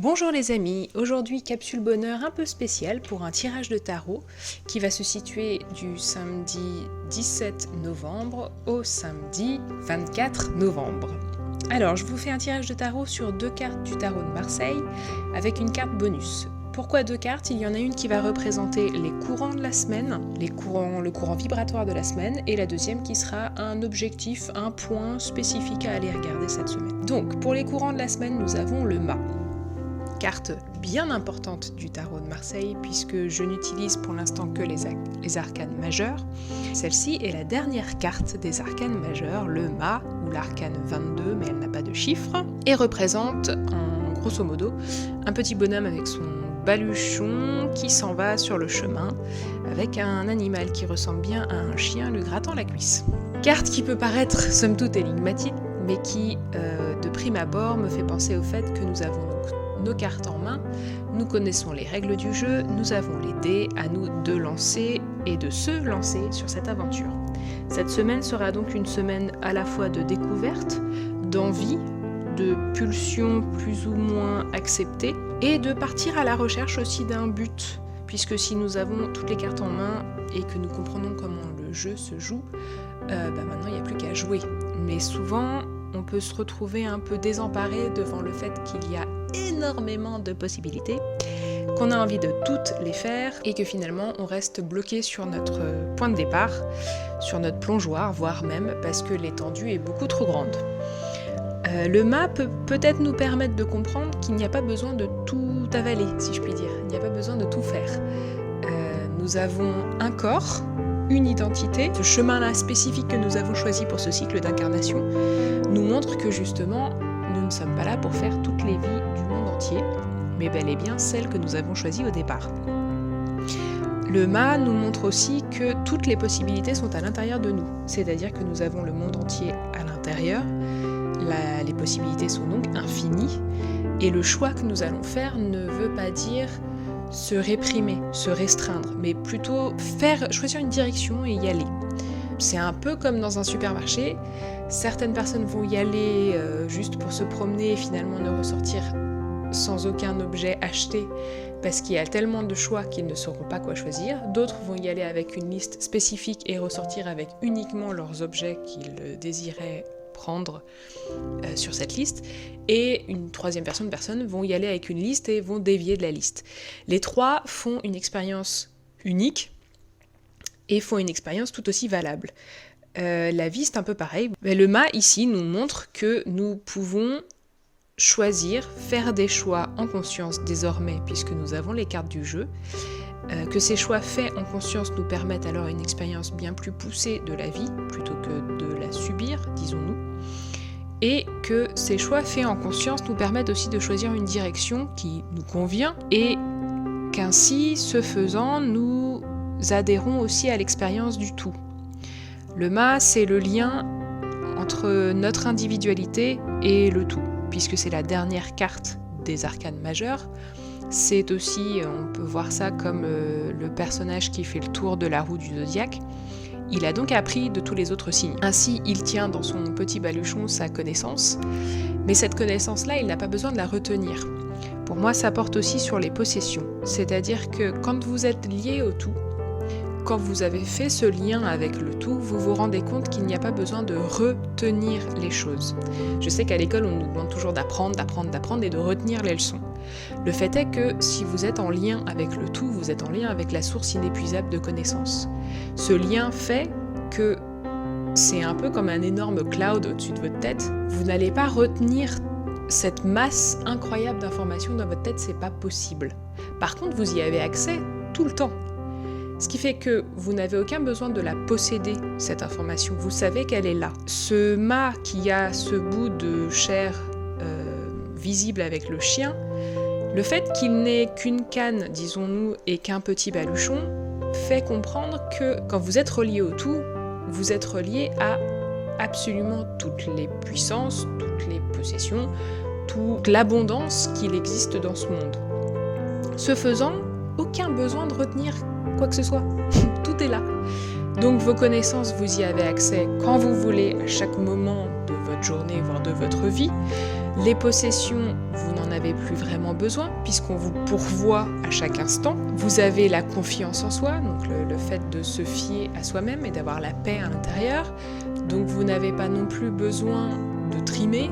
Bonjour les amis, aujourd'hui capsule bonheur un peu spéciale pour un tirage de tarot qui va se situer du samedi 17 novembre au samedi 24 novembre. Alors je vous fais un tirage de tarot sur 2 cartes du tarot de Marseille avec une carte bonus. Pourquoi 2 cartes? Il y en a une qui va représenter les courants de la semaine, le courant vibratoire de la semaine, et la deuxième qui sera un objectif, un point spécifique à aller regarder cette semaine. Donc pour les courants de la semaine, nous avons le mât. Carte bien importante du tarot de Marseille puisque je n'utilise pour l'instant que les arcanes majeurs. Celle-ci est la dernière carte des arcanes majeurs, le mât ou l'arcane 22 mais elle n'a pas de chiffre et représente en grosso modo un petit bonhomme avec son baluchon qui s'en va sur le chemin avec un animal qui ressemble bien à un chien lui grattant la cuisse. Carte qui peut paraître somme toute énigmatique mais qui de prime abord me fait penser au fait que nous avons nos cartes en main, nous connaissons les règles du jeu, nous avons les dés, à nous de lancer et de se lancer sur cette aventure. Cette semaine sera donc une semaine à la fois de découverte, d'envie, de pulsions plus ou moins acceptées et de partir à la recherche aussi d'un but, puisque si nous avons toutes les cartes en main et que nous comprenons comment le jeu se joue, maintenant il n'y a plus qu'à jouer. Mais souvent, on peut se retrouver un peu désemparé devant le fait qu'il y a énormément de possibilités, qu'on a envie de toutes les faire et que finalement on reste bloqué sur notre point de départ, sur notre plongeoir, voire même parce que l'étendue est beaucoup trop grande. Le mât peut peut-être nous permettre de comprendre qu'il n'y a pas besoin de tout avaler, si je puis dire, il n'y a pas besoin de tout faire. Nous avons un corps, une identité. Ce chemin-là spécifique que nous avons choisi pour ce cycle d'incarnation nous montre que justement, nous ne sommes pas là pour faire toutes les vies du monde entier, mais bel et bien celles que nous avons choisies au départ. Le mât nous montre aussi que toutes les possibilités sont à l'intérieur de nous, c'est-à-dire que nous avons le monde entier à l'intérieur, les possibilités sont donc infinies, et le choix que nous allons faire ne veut pas dire se réprimer, se restreindre, mais plutôt choisir une direction et y aller. C'est un peu comme dans un supermarché, certaines personnes vont y aller juste pour se promener et finalement ne ressortir sans aucun objet acheté parce qu'il y a tellement de choix qu'ils ne sauront pas quoi choisir. D'autres vont y aller avec une liste spécifique et ressortir avec uniquement leurs objets qu'ils désiraient prendre sur cette liste, et une troisième personnes vont y aller avec une liste et vont dévier de la liste. Les trois font une expérience unique et font une expérience tout aussi valable. La vie c'est un peu pareil. Mais le mât ici nous montre que nous pouvons choisir, faire des choix en conscience désormais puisque nous avons les cartes du jeu, que ces choix faits en conscience nous permettent alors une expérience bien plus poussée de la vie plutôt que de la subir, disons-nous, et que ces choix faits en conscience nous permettent aussi de choisir une direction qui nous convient et qu'ainsi, ce faisant, nous adhérons aussi à l'expérience du tout. Le mât, c'est le lien entre notre individualité et le tout, puisque c'est la dernière carte des arcanes majeures. C'est aussi, on peut voir ça comme le personnage qui fait le tour de la roue du zodiaque. Il a donc appris de tous les autres signes. Ainsi, il tient dans son petit baluchon sa connaissance, mais cette connaissance-là, il n'a pas besoin de la retenir. Pour moi, ça porte aussi sur les possessions, c'est-à-dire que quand vous êtes lié au tout, quand vous avez fait ce lien avec le tout, vous vous rendez compte qu'il n'y a pas besoin de retenir les choses. Je sais qu'à l'école, on nous demande toujours d'apprendre et de retenir les leçons. Le fait est que si vous êtes en lien avec le tout, vous êtes en lien avec la source inépuisable de connaissances. Ce lien fait que c'est un peu comme un énorme cloud au-dessus de votre tête. Vous n'allez pas retenir cette masse incroyable d'informations dans votre tête, c'est pas possible. Par contre, vous y avez accès tout le temps. Ce qui fait que vous n'avez aucun besoin de la posséder, cette information. Vous savez qu'elle est là. Ce mât qui a ce bout de chair visible avec le chien, le fait qu'il n'ait qu'une canne, disons-nous, et qu'un petit baluchon, fait comprendre que quand vous êtes relié au tout, vous êtes relié à absolument toutes les puissances, toutes les possessions, toute l'abondance qu'il existe dans ce monde. Ce faisant, aucun besoin de retenir quoi que ce soit. Tout est là. Donc vos connaissances, vous y avez accès quand vous voulez, à chaque moment de votre journée, voire de votre vie. Les possessions, vous n'en avez plus vraiment besoin puisqu'on vous pourvoit à chaque instant. Vous avez la confiance en soi, donc le fait de se fier à soi-même et d'avoir la paix à l'intérieur. Donc vous n'avez pas non plus besoin de trimer,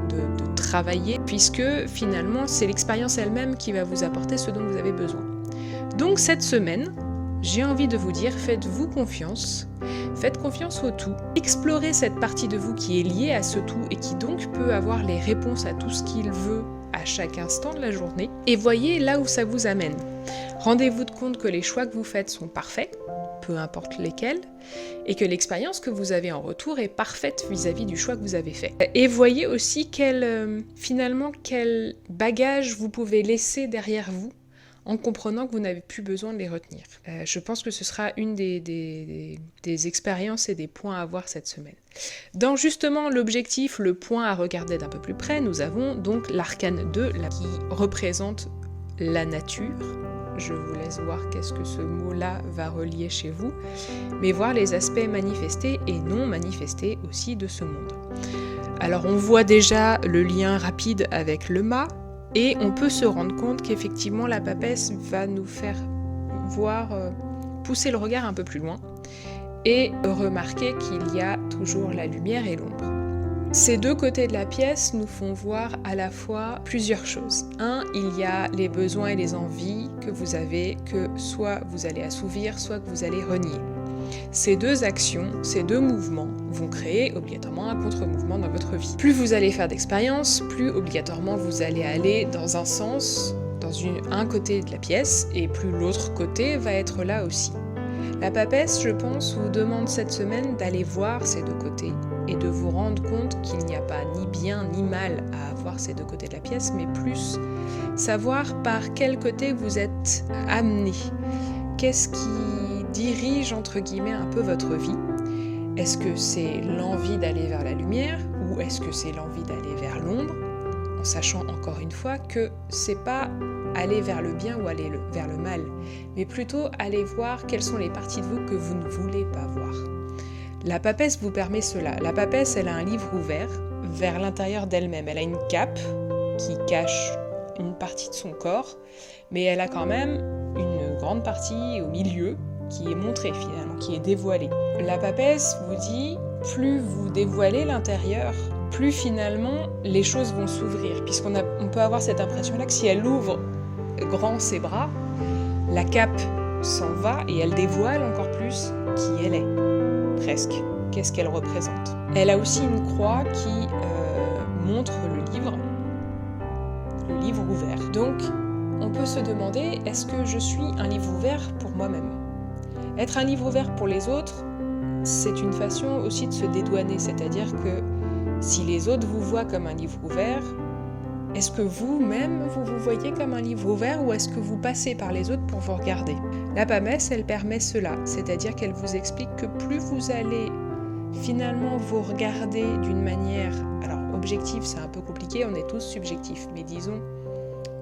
de travailler, puisque finalement c'est l'expérience elle-même qui va vous apporter ce dont vous avez besoin. Donc cette semaine, j'ai envie de vous dire, faites-vous confiance. Faites confiance au tout. Explorez cette partie de vous qui est liée à ce tout et qui donc peut avoir les réponses à tout ce qu'il veut à chaque instant de la journée. Et voyez là où ça vous amène. Rendez-vous compte que les choix que vous faites sont parfaits, peu importe lesquels, et que l'expérience que vous avez en retour est parfaite vis-à-vis du choix que vous avez fait. Et voyez aussi finalement quel bagage vous pouvez laisser derrière vous en comprenant que vous n'avez plus besoin de les retenir. Je pense que ce sera une des expériences et des points à voir cette semaine. Dans justement l'objectif, le point à regarder d'un peu plus près, nous avons donc l'arcane 2 qui représente la nature. Je vous laisse voir qu'est-ce que ce mot-là va relier chez vous, mais voir les aspects manifestés et non manifestés aussi de ce monde. Alors on voit déjà le lien rapide avec le mât, et on peut se rendre compte qu'effectivement la papesse va nous faire voir, pousser le regard un peu plus loin et remarquer qu'il y a toujours la lumière et l'ombre. Ces deux côtés de la pièce nous font voir à la fois plusieurs choses. Un, il y a les besoins et les envies que vous avez, que soit vous allez assouvir, soit que vous allez renier. Ces deux actions, ces deux mouvements vont créer obligatoirement un contre-mouvement dans votre vie. Plus vous allez faire d'expérience, plus obligatoirement vous allez aller dans un sens, dans un côté de la pièce, et plus l'autre côté va être là aussi. La papesse, je pense, vous demande cette semaine d'aller voir ces deux côtés et de vous rendre compte qu'il n'y a pas ni bien ni mal à avoir ces deux côtés de la pièce, mais plus savoir par quel côté vous êtes amené. Qu'est-ce qui dirige entre guillemets un peu votre vie? Est-ce que c'est l'envie d'aller vers la lumière ou est-ce que c'est l'envie d'aller vers l'ombre? En sachant encore une fois que c'est pas aller vers le bien ou aller vers le mal, mais plutôt aller voir quelles sont les parties de vous que vous ne voulez pas voir. La papesse vous permet cela. La papesse, elle a un livre ouvert vers l'intérieur d'elle-même. Elle a une cape qui cache une partie de son corps, mais elle a quand même une grande partie au milieu qui est montrée finalement, qui est dévoilée. La papesse vous dit, plus vous dévoilez l'intérieur, plus finalement les choses vont s'ouvrir, puisqu'on peut avoir cette impression-là que si elle ouvre grand ses bras, la cape s'en va et elle dévoile encore plus qui elle est, presque, qu'est-ce qu'elle représente. Elle a aussi une croix qui montre le livre ouvert. Donc, on peut se demander, est-ce que je suis un livre ouvert pour moi-même? Être un livre ouvert pour les autres, c'est une façon aussi de se dédouaner, c'est-à-dire que si les autres vous voient comme un livre ouvert, est-ce que vous-même vous vous voyez comme un livre ouvert ou est-ce que vous passez par les autres pour vous regarder? La papesse, elle permet cela, c'est-à-dire qu'elle vous explique que plus vous allez finalement vous regarder d'une manière, alors objective c'est un peu compliqué, on est tous subjectifs, mais disons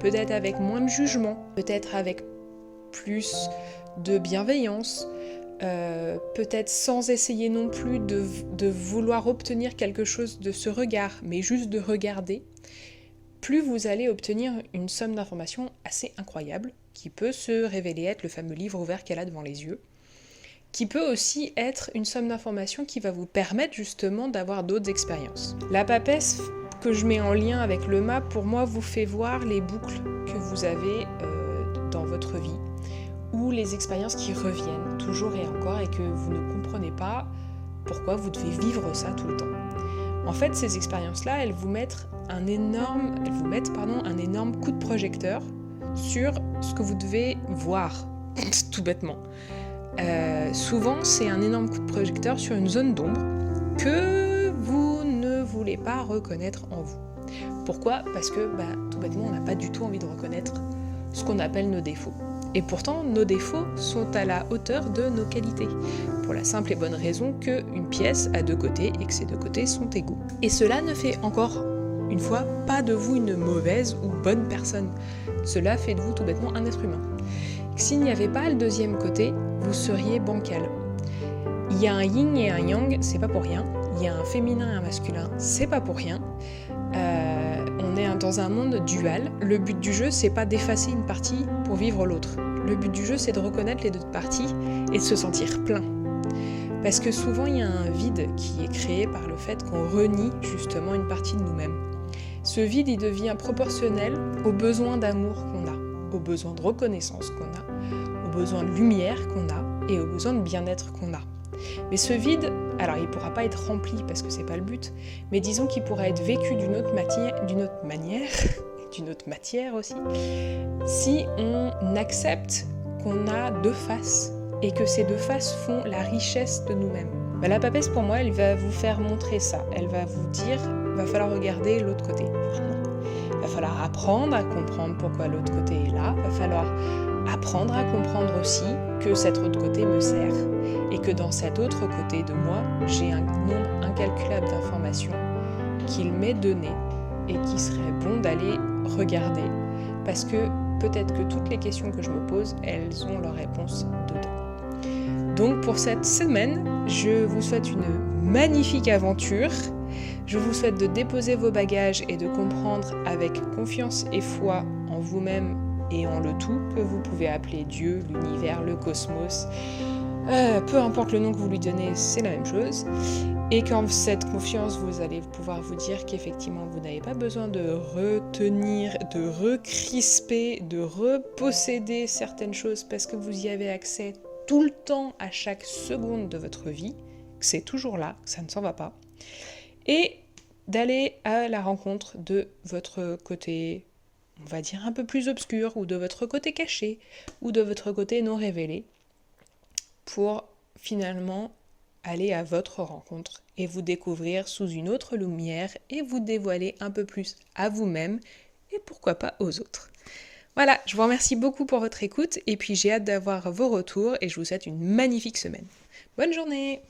peut-être avec moins de jugement, peut-être avec plus de bienveillance, peut-être sans essayer non plus de vouloir obtenir quelque chose de ce regard, mais juste de regarder, plus vous allez obtenir une somme d'informations assez incroyable, qui peut se révéler être le fameux livre ouvert qu'elle a devant les yeux, qui peut aussi être une somme d'informations qui va vous permettre justement d'avoir d'autres expériences. La papesse que je mets en lien avec le mât, pour moi, vous fait voir les boucles que vous avez dans votre vie, ou les expériences qui reviennent toujours et encore et que vous ne comprenez pas pourquoi vous devez vivre ça tout le temps. En fait, ces expériences-là, elles vous mettent un énorme coup de projecteur sur ce que vous devez voir, tout bêtement. Souvent, c'est un énorme coup de projecteur sur une zone d'ombre que vous ne voulez pas reconnaître en vous. Pourquoi? Parce que, tout bêtement, on n'a pas du tout envie de reconnaître ce qu'on appelle nos défauts. Et pourtant, nos défauts sont à la hauteur de nos qualités, pour la simple et bonne raison qu'une pièce a deux côtés et que ces deux côtés sont égaux. Et cela ne fait encore une fois pas de vous une mauvaise ou bonne personne. Cela fait de vous tout bêtement un être humain. S'il n'y avait pas le deuxième côté, vous seriez bancal. Il y a un yin et un yang, c'est pas pour rien. Il y a un féminin et un masculin, c'est pas pour rien. On est dans un monde dual. Le but du jeu, c'est pas d'effacer une partie pour vivre l'autre. Le but du jeu, c'est de reconnaître les deux parties et de se sentir plein. Parce que souvent, il y a un vide qui est créé par le fait qu'on renie justement une partie de nous-mêmes. Ce vide, il devient proportionnel aux besoins d'amour qu'on a, aux besoins de reconnaissance qu'on a, aux besoins de lumière qu'on a et aux besoins de bien-être qu'on a. Mais ce vide, alors il ne pourra pas être rempli parce que c'est pas le but, mais disons qu'il pourra être vécu d'une autre matière aussi, si on accepte qu'on a deux faces et que ces deux faces font la richesse de nous-mêmes. La papesse pour moi, elle va vous faire montrer ça. Elle va vous dire, va falloir regarder l'autre côté. Va falloir apprendre à comprendre pourquoi l'autre côté est là. Va falloir apprendre à comprendre aussi que cet autre côté me sert et que dans cet autre côté de moi, j'ai un nombre incalculable d'informations qu'il m'est donné et qui serait bon d'aller regarder parce que peut-être que toutes les questions que je me pose, elles ont leur réponse dedans. Donc pour cette semaine, je vous souhaite une magnifique aventure. Je vous souhaite de déposer vos bagages et de comprendre avec confiance et foi en vous-même et en le tout que vous pouvez appeler Dieu, l'univers, le cosmos. Peu importe le nom que vous lui donnez, c'est la même chose. Et qu'en cette confiance, vous allez pouvoir vous dire qu'effectivement, vous n'avez pas besoin de retenir, de recrisper, de reposséder certaines choses parce que vous y avez accès tout le temps, à chaque seconde de votre vie, que c'est toujours là, que ça ne s'en va pas, et d'aller à la rencontre de votre côté, on va dire un peu plus obscur, ou de votre côté caché, ou de votre côté non révélé, pour finalement aller à votre rencontre et vous découvrir sous une autre lumière et vous dévoiler un peu plus à vous-même et pourquoi pas aux autres. Voilà, je vous remercie beaucoup pour votre écoute et puis j'ai hâte d'avoir vos retours et je vous souhaite une magnifique semaine. Bonne journée!